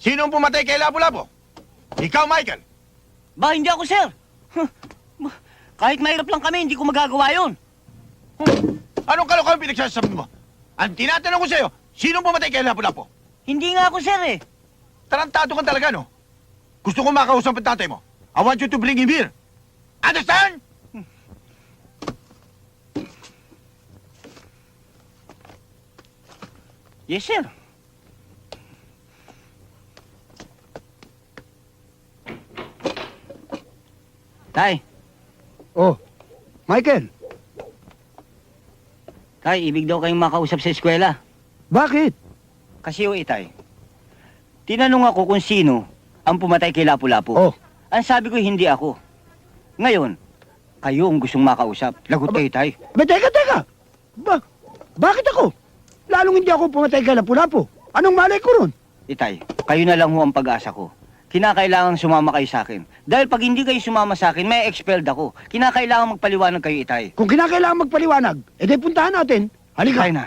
Sino ang pumatay kay Lapu-Lapu? Ikaw, Michael. Ba, hindi ako, sir. Kahit mahirap lang kami, hindi ko magagawa yun. Anong kalokohan pinagsasabi mo? Ang tinatanong ko sa'yo, sino ang pumatay kay Lapu-Lapu? Hindi nga ako, sir, eh. Tarantado ka talaga, no? Gusto ko makausap ang tatay mo. I want you to bring him here. Understand? Yes, sir. Tay, Oh, Michael, tay, ibig daw kayong makausap sa eskwela. bakit? Kasi o itay, tinanong ako kung sino ang pumatay kay Lapu-Lapu. Oh, Ang sabi ko, hindi ako. Ngayon, kayo ang gustong makausap. Lagot Aba- kayo, tay. teka. Bakit ako? Lalong hindi ako pumatay kay Lapu-Lapu. Anong malay ko ron? Itay, kayo na lang ho ang pag-asa ko. Kinakailangan sumama kayo sa akin. Dahil pag hindi kayo sumama sa akin, may expelled ako. Kinakailangan magpaliwanag kayo, itay. Kung kinakailangan magpaliwanag, edi puntahan natin. Halika. Tayo na.